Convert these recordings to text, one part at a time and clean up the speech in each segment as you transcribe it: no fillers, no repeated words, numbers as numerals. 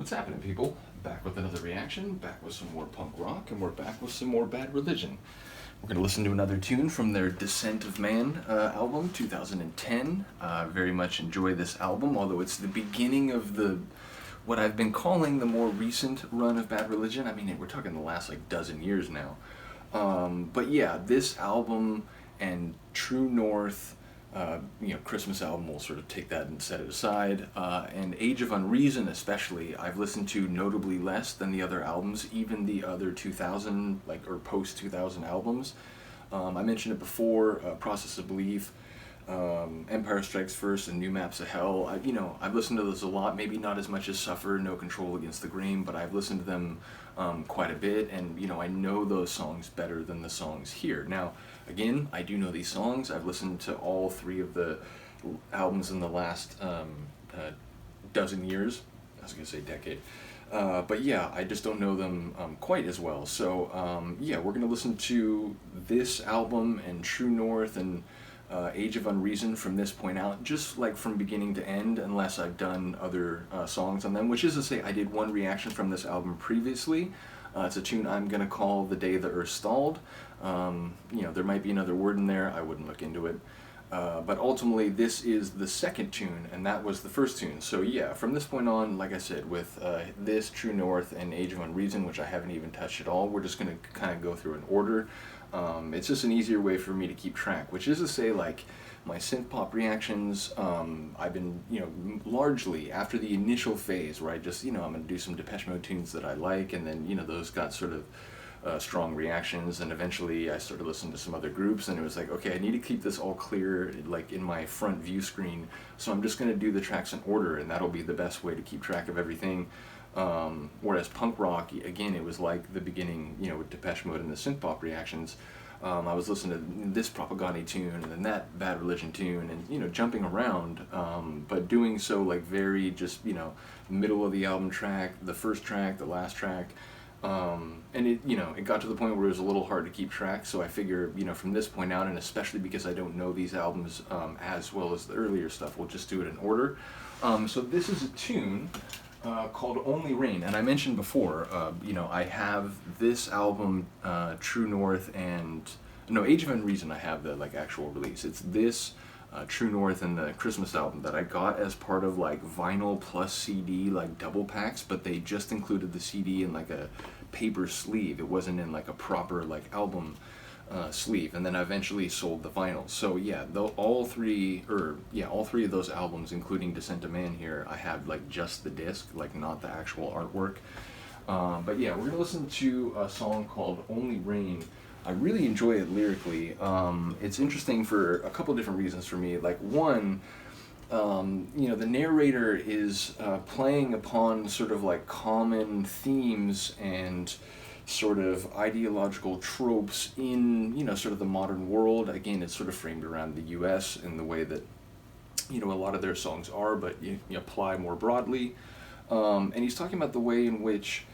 What's happening, people? Back with another reaction, back with some more punk rock, and we're back with some more Bad Religion. We're going to listen to another tune from their Dissent of Man album, 2010. Very much enjoy this album, although it's the beginning of what I've been calling the more recent run of Bad Religion. I mean, we're talking the last dozen years now. But yeah, this album and True North, Christmas album, will sort of take that and set it aside. And Age of Unreason especially, I've listened to notably less than the other albums, even the other 2000, or post-2000 albums. I mentioned it before, Process of Belief, Empire Strikes First, and New Maps of Hell. I've listened to those a lot, maybe not as much as Suffer, No Control Against the Grain, but I've listened to them quite a bit, and I know those songs better than the songs here. Now, again, I do know these songs. I've listened to all three of the albums in the last dozen years. I was going to say decade. But yeah, I just don't know them quite as well. So yeah, we're going to listen to this album and True North and Age of Unreason from this point out, just from beginning to end, unless I've done other songs on them, which is to say I did one reaction from this album previously. It's a tune I'm going to call The Day the Earth Stalled. There might be another word in there, I wouldn't look into it. But ultimately, this is the second tune, and that was the first tune. So yeah, from this point on, like I said, with this, True North, and Age of Unreason, which I haven't even touched at all, we're just going to kind of go through an order. It's just an easier way for me to keep track, which is to say, my synth pop reactions, I've been, largely after the initial phase where I just, I'm going to do some Depeche Mode tunes that I like, and then, those got sort of strong reactions, and eventually I started listening to some other groups, and it was okay, I need to keep this all clear, in my front view screen, so I'm just going to do the tracks in order, and that'll be the best way to keep track of everything. Whereas punk rock, again, it was like the beginning, with Depeche Mode and the synth pop reactions. I was listening to this Propaganda tune and then that Bad Religion tune, and jumping around, but doing so very just middle of the album track, the first track, the last track. And it got to the point where it was a little hard to keep track, so I figure, from this point out, and especially because I don't know these albums as well as the earlier stuff, we'll just do it in order. So this is a tune called Only Rain, and I mentioned before, I have this album, True North, and, Age of Unreason, I have the, actual release. It's this, True North, and the Christmas album that I got as part of vinyl plus CD double packs, but they just included the CD in a paper sleeve. It wasn't in a proper album sleeve, and then I eventually sold the vinyl. So yeah, all three of those albums, including Dissent of Man here, I have just the disc, not the actual artwork. But yeah, we're gonna listen to a song called Only Rain. I really enjoy it lyrically. It's interesting for a couple different reasons for me. One, the narrator is playing upon sort of common themes and sort of ideological tropes in, sort of the modern world. Again, it's sort of framed around the U.S. in the way that, a lot of their songs are, but you apply more broadly. And he's talking about the way in which,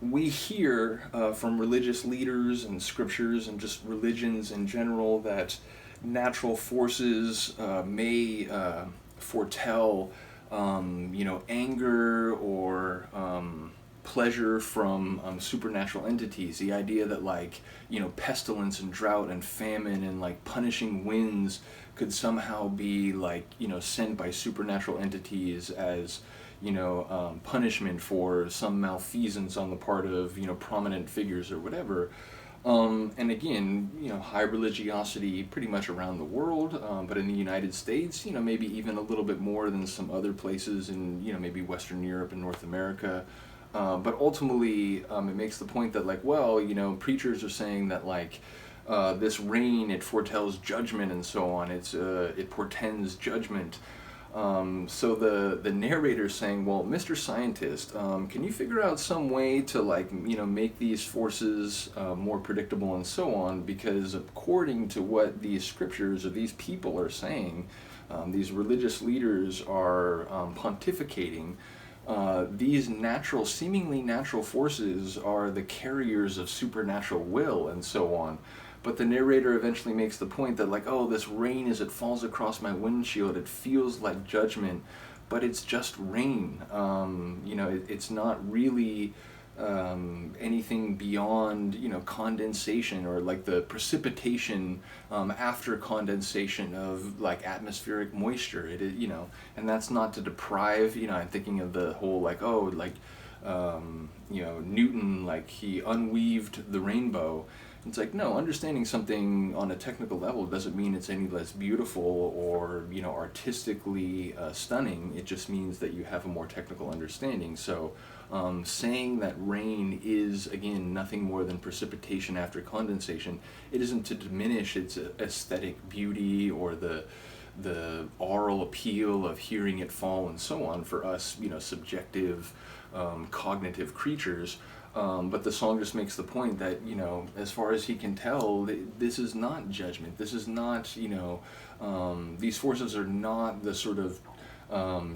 we hear from religious leaders and scriptures and just religions in general that natural forces may foretell, anger or pleasure from supernatural entities. The idea that pestilence and drought and famine and punishing winds could somehow be sent by supernatural entities as punishment for some malfeasance on the part of prominent figures or whatever. And again, high religiosity pretty much around the world, but in the United States, maybe even a little bit more than some other places in maybe Western Europe and North America. But ultimately, it makes the point that preachers are saying that this rain, it foretells judgment and so on. It portends judgment. So the narrator's saying, well, Mr. Scientist, can you figure out some way to make these forces more predictable and so on? Because according to what these scriptures or these people are saying, these religious leaders are pontificating. These seemingly natural forces are the carriers of supernatural will and so on. But the narrator eventually makes the point that oh, this rain as it falls across my windshield, it feels like judgment, but it's just rain. It's not really anything beyond, condensation, or like the precipitation after condensation of like atmospheric moisture. It is, and that's not to deprive, I'm thinking of the whole like, Newton, like he unweaved the rainbow. It's like, no, understanding something on a technical level doesn't mean it's any less beautiful or, artistically stunning. It just means that you have a more technical understanding. So saying that rain is, again, nothing more than precipitation after condensation, it isn't to diminish its aesthetic beauty or the aural appeal of hearing it fall and so on for us, subjective, cognitive creatures. But the song just makes the point that, as far as he can tell, this is not judgment. This is not, these forces are not the sort of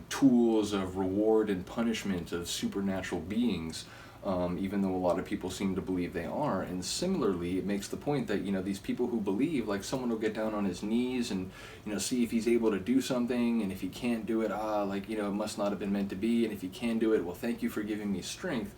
tools of reward and punishment of supernatural beings, even though a lot of people seem to believe they are. And similarly, it makes the point that, these people who believe, like someone will get down on his knees and, see if he's able to do something, and if he can't do it, it must not have been meant to be, and if he can do it, well, thank you for giving me strength.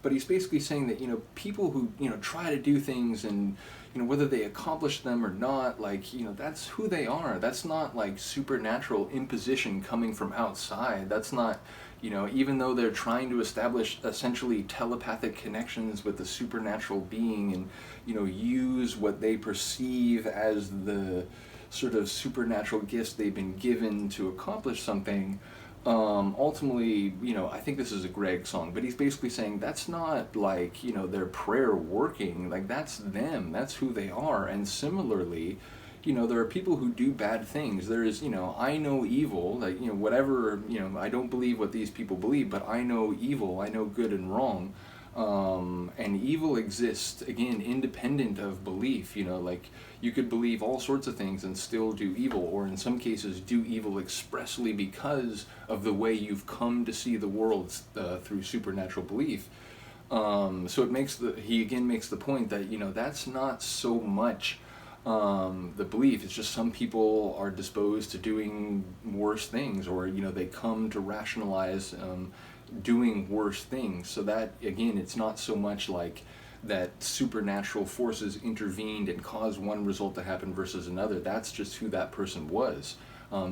But he's basically saying that, people who, try to do things and, whether they accomplish them or not, like, that's who they are. That's not like supernatural imposition coming from outside. That's not, even though they're trying to establish essentially telepathic connections with the supernatural being and, use what they perceive as the sort of supernatural gifts they've been given to accomplish something. Ultimately, I think this is a Greg song, but he's basically saying that's not like, their prayer working, like that's them, that's who they are. And similarly, there are people who do bad things. There is, I know evil, like, whatever, I don't believe what these people believe, but I know evil, I know good and wrong. And evil exists, again, independent of belief. Like you could believe all sorts of things and still do evil, or in some cases do evil expressly because of the way you've come to see the world through supernatural belief. So he again makes the point that, that's not so much the belief. It's just some people are disposed to doing worse things, or, they come to rationalize doing worse things. So that, again, it's not so much like that supernatural forces intervened and caused one result to happen versus another. That's just who that person was.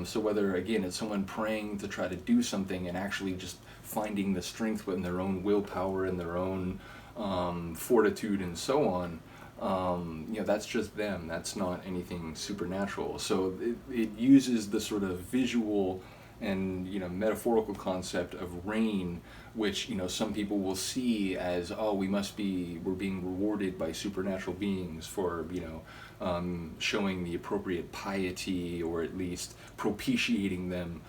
So whether, again, it's someone praying to try to do something and actually just finding the strength within their own willpower and their own fortitude and so on, that's just them. That's not anything supernatural. So it uses the sort of visual and metaphorical concept of rain, which some people will see as, we're being rewarded by supernatural beings for showing the appropriate piety, or at least propitiating them,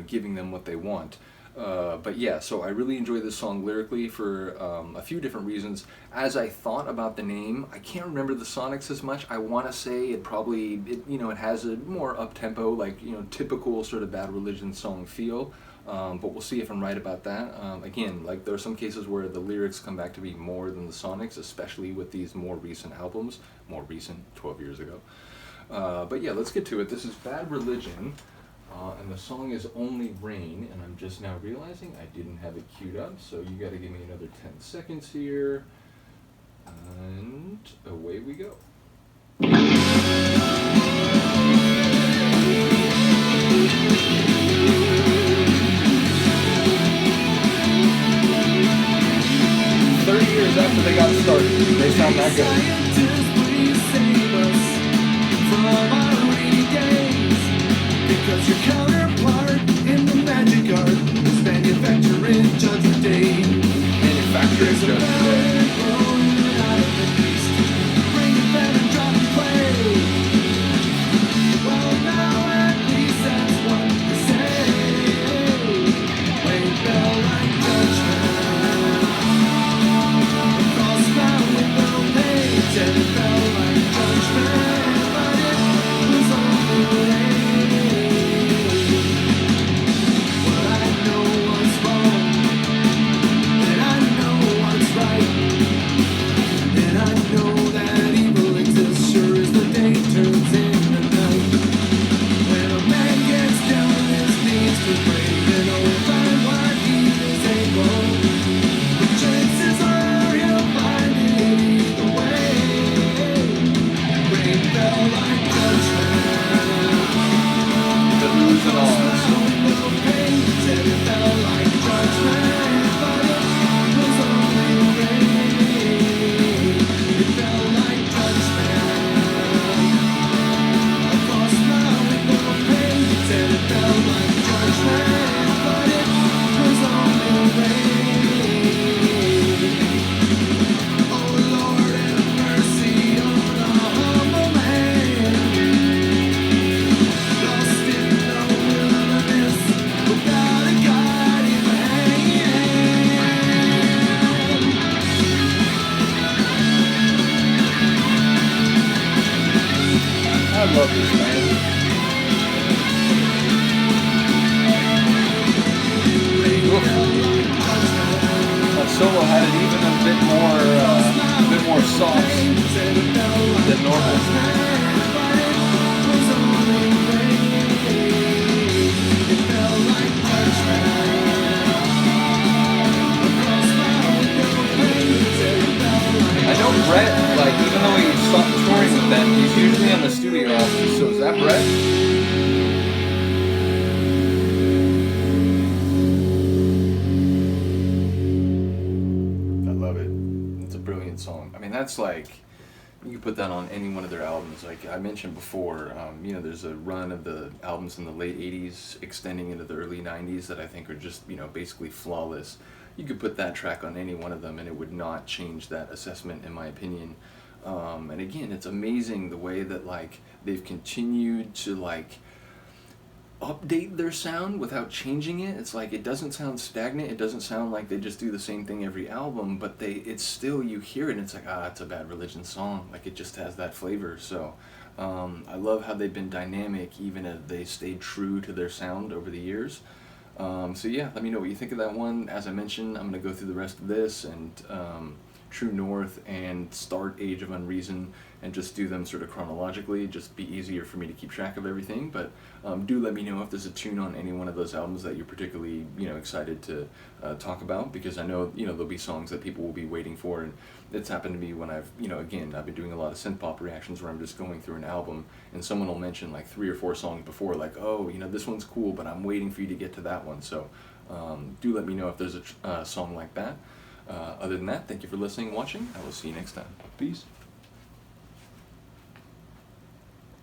giving them what they want. But yeah, so I really enjoy this song lyrically for a few different reasons. As I thought about the name, I can't remember the sonics as much. I want to say it has a more up-tempo, like, typical sort of Bad Religion song feel. But we'll see if I'm right about that. Again, like, there are some cases where the lyrics come back to be more than the sonics, especially with these more recent albums. More recent, 12 years ago. But yeah, let's get to it. This is Bad Religion. And the song is Only Rain, and I'm just now realizing I didn't have it queued up, so you gotta give me another 10 seconds here, and away we go. 30 years after they got started, they sound that good. Because your counterpart in the magic art is manufacturing Judgment Day. Manufacturing Judgment Day. Out of the east, bring it back and drop and play. Well, now at least that's what they say. Wait, bell like judgment. Cross my window panes and it fell like judgment, but it was on the way. love this, man. Oof. That solo had it even a bit more soft than normal. I know Brett, like, even though he stopped touring with them, he's usually on the studio albums, so is that Brett? I love it. It's a brilliant song. I mean, that's like, you could put that on any one of their albums. Like I mentioned before, there's a run of the albums in the late 80s extending into the early 90s that I think are just, basically flawless. You could put that track on any one of them and it would not change that assessment, in my opinion. And again, it's amazing the way that like they've continued to like update their sound without changing it. It's like it doesn't sound stagnant. It doesn't sound like they just do the same thing every album, but it's still, you hear it and it's like, it's a Bad Religion song. Like it just has that flavor. So I love how they've been dynamic even as they stayed true to their sound over the years. So yeah, let me know what you think of that one. As I mentioned, I'm going to go through the rest of this and True North and start Age of Unreason and just do them sort of chronologically, just be easier for me to keep track of everything. But do let me know if there's a tune on any one of those albums that you're particularly excited to talk about, because I know there'll be songs that people will be waiting for, and it's happened to me when I've I've been doing a lot of synth pop reactions where I'm just going through an album and someone will mention like 3 or 4 songs before, like, oh, this one's cool, but I'm waiting for you to get to that one. So do let me know if there's a song like that. Other than that, thank you for listening and watching. I will see you next time. Peace.